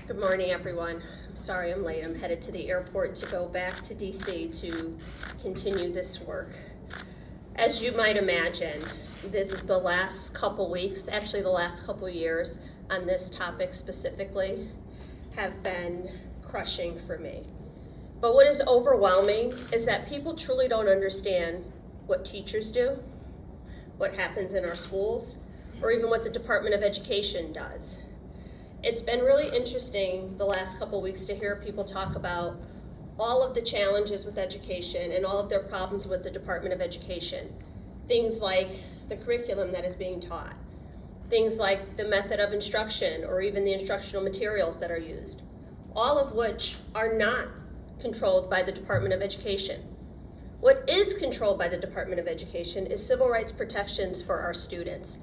Good morning, everyone. I'm sorry I'm late. I'm headed to the airport to go back to DC to continue this work. As you might imagine, this is the last couple weeks, actually the last couple years on this topic specifically, have been crushing for me. But what is overwhelming is that people truly don't understand what teachers do, what happens in our schools, or even what the Department of Education does. It's been really interesting the last couple weeks to hear people talk about all of the challenges with education and all of their problems with the Department of Education. Things like the curriculum that is being taught, things like the method of instruction or even the instructional materials that are used, all of which are not controlled by the Department of Education. What is controlled by the Department of Education is civil rights protections for our students.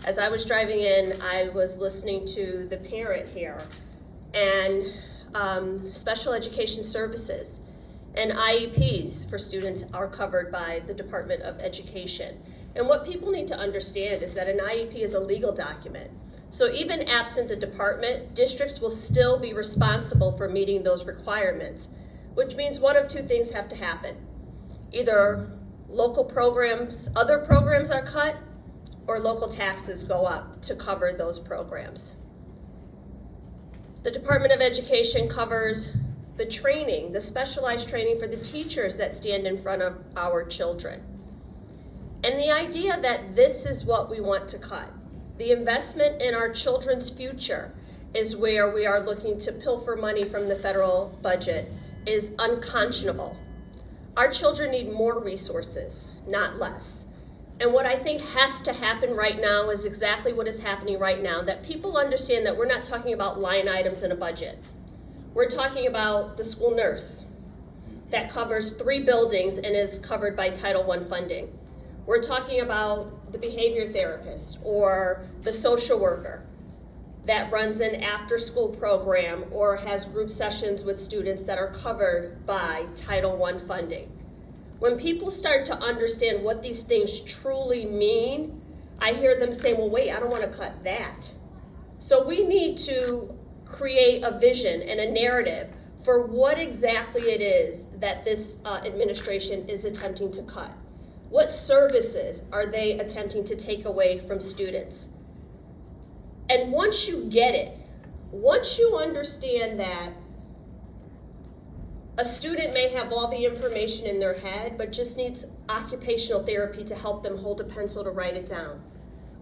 As I was driving in, I was listening to the parent here, and special education services and IEPs for students are covered by the Department of Education. And what people need to understand is that an IEP is a legal document. So even absent the department, districts will still be responsible for meeting those requirements, which means one of two things have to happen. Either local programs, other programs are cut, or local taxes go up to cover those programs. The Department of Education covers the training, the specialized training for the teachers that stand in front of our children. And the idea that this is what we want to cut, the investment in our children's future, is where we are looking to pilfer money from the federal budget, is unconscionable. Our children need more resources, not less. And what I think has to happen right now is exactly what is happening right now, that people understand that we're not talking about line items in a budget. We're talking about the school nurse that covers 3 buildings and is covered by Title I funding. We're talking about the behavior therapist or the social worker that runs an after-school program or has group sessions with students that are covered by Title I funding. When people start to understand what these things truly mean, I hear them say, well, wait, I don't want to cut that. So we need to create a vision and a narrative for what exactly it is that this administration is attempting to cut. What services are they attempting to take away from students? And once you get it, once you understand that a student may have all the information in their head, but just needs occupational therapy to help them hold a pencil to write it down.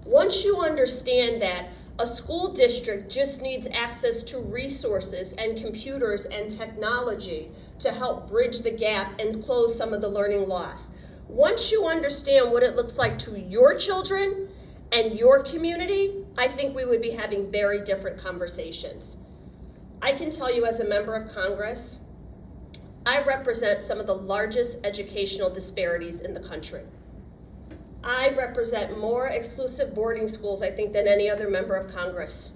Once you understand that a school district just needs access to resources and computers and technology to help bridge the gap and close some of the learning loss. Once you understand what it looks like to your children and your community, I think we would be having very different conversations. I can tell you as a member of Congress, I represent some of the largest educational disparities in the country. I represent more exclusive boarding schools, I think, than any other member of Congress.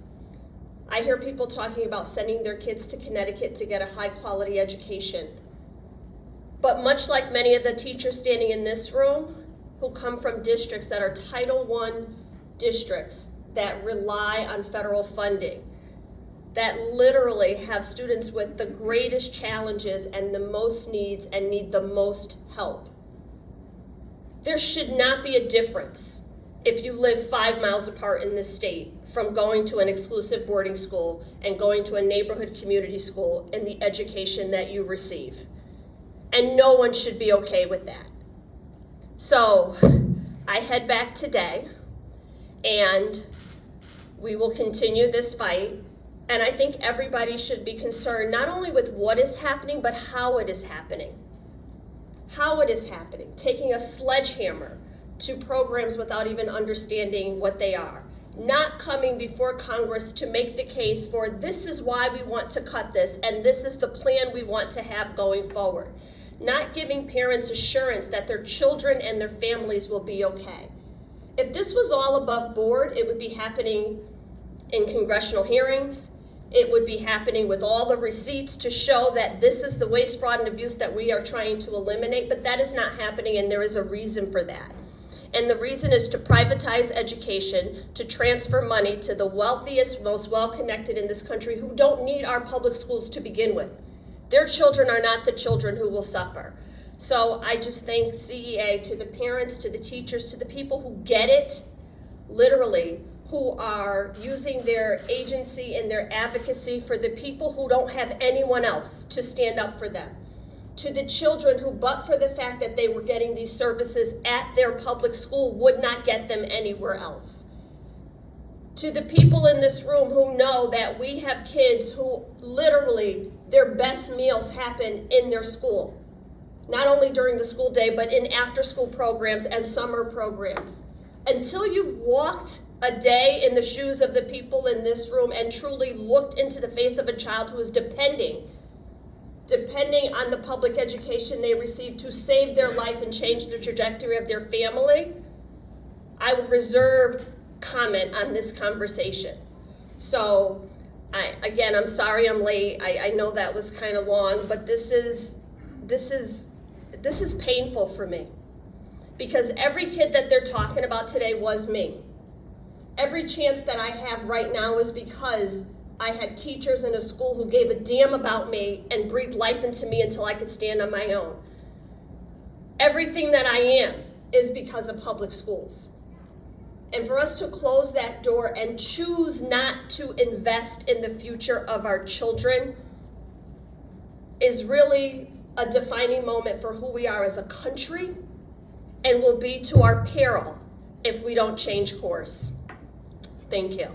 I hear people talking about sending their kids to Connecticut to get a high-quality education. But much like many of the teachers standing in this room who come from districts that are Title I districts that rely on federal funding, that literally have students with the greatest challenges and the most needs and need the most help. There should not be a difference if you live 5 miles apart in this state from going to an exclusive boarding school and going to a neighborhood community school and the education that you receive. And no one should be okay with that. So I head back today and we will continue this fight. And I think everybody should be concerned not only with what is happening, but how it is happening. How it is happening. Taking a sledgehammer to programs without even understanding what they are. Not coming before Congress to make the case for this is why we want to cut this and this is the plan we want to have going forward. Not giving parents assurance that their children and their families will be okay. If this was all above board, it would be happening in congressional hearings. It would be happening with all the receipts to show that this is the waste, fraud, and abuse that we are trying to eliminate, but that is not happening, and there is a reason for that. And the reason is to privatize education, to transfer money to the wealthiest, most well-connected in this country who don't need our public schools to begin with. Their children are not the children who will suffer. So I just thank CEA, to the parents, to the teachers, to the people who get it, literally, who are using their agency and their advocacy for the people who don't have anyone else to stand up for them. To the children who, but for the fact that they were getting these services at their public school, would not get them anywhere else. To the people in this room who know that we have kids who literally their best meals happen in their school. Not only during the school day, but in after-school programs and summer programs. Until you've walked a day in the shoes of the people in this room and truly looked into the face of a child who is depending on the public education they receive to save their life and change the trajectory of their family, I would reserve comment on this conversation. So, I'm sorry I'm late. I know that was kind of long, but this is painful for me. Because every kid that they're talking about today was me. Every chance that I have right now is because I had teachers in a school who gave a damn about me and breathed life into me until I could stand on my own. Everything that I am is because of public schools. And for us to close that door and choose not to invest in the future of our children is really a defining moment for who we are as a country, and will be to our peril if we don't change course. Thank you.